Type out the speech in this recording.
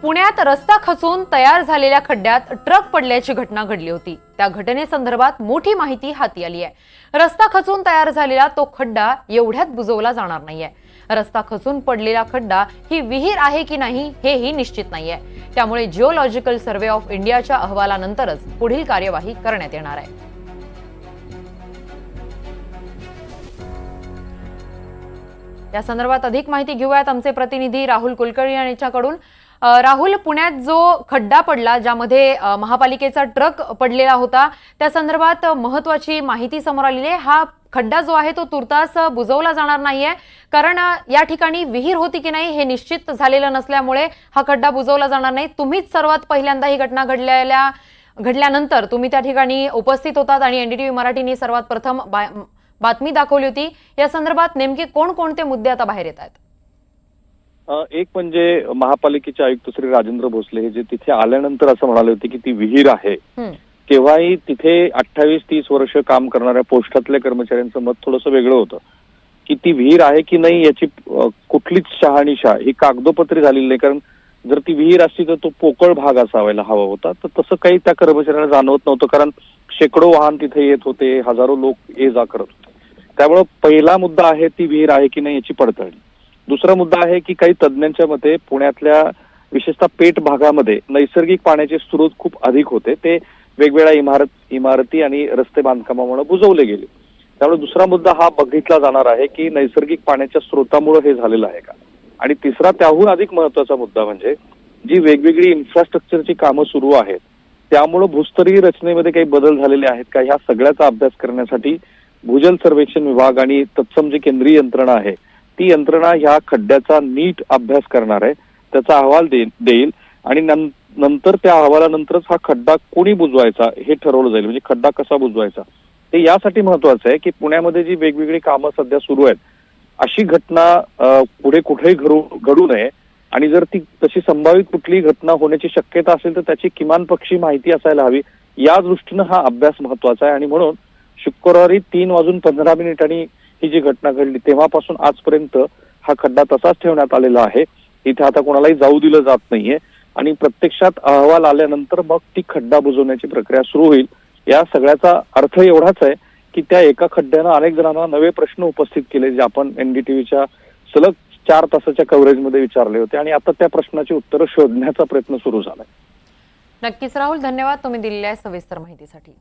पुण्यात रस्ता खचून तयार झालेल्या खड्ड्यात ट्रक पडल्याची घटना घडली होती। त्या घटनेसंदर्भात मोठी माहिती हाती आली आहे। रस्ता खचून तयार झालेला तो खड्डा एवढ्यात बुजवला जाणार नाहीये। रस्ता खचून पडलेला खड्डा ही विहीर आहे की नाही हेही निश्चित नाहीये। त्यामुळे जिओलॉजिकल सर्व्हे ऑफ इंडियाच्या अहवालानंतरच पुढील कार्यवाही करण्यात येणार आहे। या संदर्भात अधिक माहिती घेऊयात आमचे प्रतिनिधी राहुल कुलकर्णी यांच्याकडून। राहुल, पुण्यात जो खड्डा पडला ज्यामध्ये महापालिकेचा ट्रक पडलेला होता त्या संदर्भात महत्त्वाची माहिती समोर आलेली आहे। हा खड्डा जो आहे तो तुर्तास बुजवला जाणार नाहीये, कारण या ठिकाणी विहीर होती की नाही हे निश्चित झालेलं नसल्यामुळे हा खड्डा बुजवला जाणार नाही। तुम्हीच सर्वात पहिल्यांदा ही घटना घडल्यानंतर तुम्ही त्या ठिकाणी उपस्थित होतात आणि एनडीटीव्ही मराठीने सर्वात प्रथम बातमी दाखवली होती। या संदर्भात नेमके कोणकोणते मुद्दे आता बाहेर येत आहेत? एक म्हणजे महापालिकेचे आयुक्त श्री राजेंद्र भोसले हे जे तिथे आल्यानंतर असं म्हणाले होते की ती विहीर आहे। तेव्हाही तिथे 28-30 वर्ष काम करणाऱ्या पोस्टातल्या कर्मचाऱ्यांचं मत थोडंसं वेगळं होतं की ती विहीर आहे की नाही याची कुठलीच शहानिशा ही कागदोपत्री झालेली नाही। कारण जर ती विहीर असती तर तो पोकळ भाग असावायला हवा होता, तर तसं काही त्या कर्मचाऱ्यांना जाणवत नव्हतं, कारण शेकडो वाहन तिथे येत होते, हजारो लोक ये जा करत होते। त्यामुळे पहिला मुद्दा आहे ती विहीर आहे की नाही याची पडताळणी। दुसरा मुद्दा आहे की काही तज्ज्ञांच्या मते पुण्यातल्या विशेषतः पेठ भागामध्ये नैसर्गिक पाण्याचे स्रोत खूप अधिक होते, ते वेगवेगळ्या इमारती आणि रस्ते बांधकामामुळे बुजवले गेले। त्यामुळे दुसरा मुद्दा हा बघितला जाणार आहे की नैसर्गिक पाण्याच्या स्रोतामुळे हे झालेलं आहे का। आणि तिसरा त्याहून अधिक महत्वाचा मुद्दा म्हणजे जी वेगवेगळी इन्फ्रास्ट्रक्चरची कामं सुरू आहेत त्यामुळे भूस्तरीय रचनेमध्ये काही बदल झालेले आहेत का, ह्या सगळ्याचा अभ्यास करण्यासाठी भूजल सर्वेक्षण विभाग आणि तत्सम जी केंद्रीय यंत्रणा आहे ती यंत्रणा ह्या खड्ड्याचा नीट अभ्यास करणार आहे, त्याचा अहवाल देईल आणि नंतर त्या अहवालानंतरच हा खड्डा कोणी बुजवायचा हे ठरवलं जाईल। म्हणजे खड्डा कसा बुजवायचा ते यासाठी महत्वाचं आहे की पुण्यामध्ये जी वेगवेगळी कामं सध्या सुरू आहेत अशी घटना पुढे कुठेही घडू नये, आणि जर ती तशी संभावित कुठलीही घटना होण्याची शक्यता असेल तर त्याची किमान पक्षी माहिती असायला हवी। या दृष्टीनं हा अभ्यास महत्वाचा आहे आणि म्हणून शुक्रवारी 3:15 ही जी घटना घडली तेव्हापासून आजपर्यंत हा खड्डा तसाच ठेवण्यात आलेला आहे। इथे आता कोणालाही जाऊ दिलं जात नाहीये आणि प्रत्यक्षात अहवाल आल्यानंतर मग ती खड्डा बुजवण्याची प्रक्रिया सुरू होईल। या सगळ्याचा अर्थ एवढाच आहे की त्या एका खड्ड्यानं अनेक जणांना नवे प्रश्न उपस्थित केले जे आपण एनडीटीव्हीच्या सलग 4 तासाच्या कव्हरेजमध्ये विचारले होते आणि आता त्या प्रश्नाची उत्तरं शोधण्याचा प्रयत्न सुरू झालाय। नक्कीच राहुल, धन्यवाद तुम्ही दिलेल्या सविस्तर माहितीसाठी।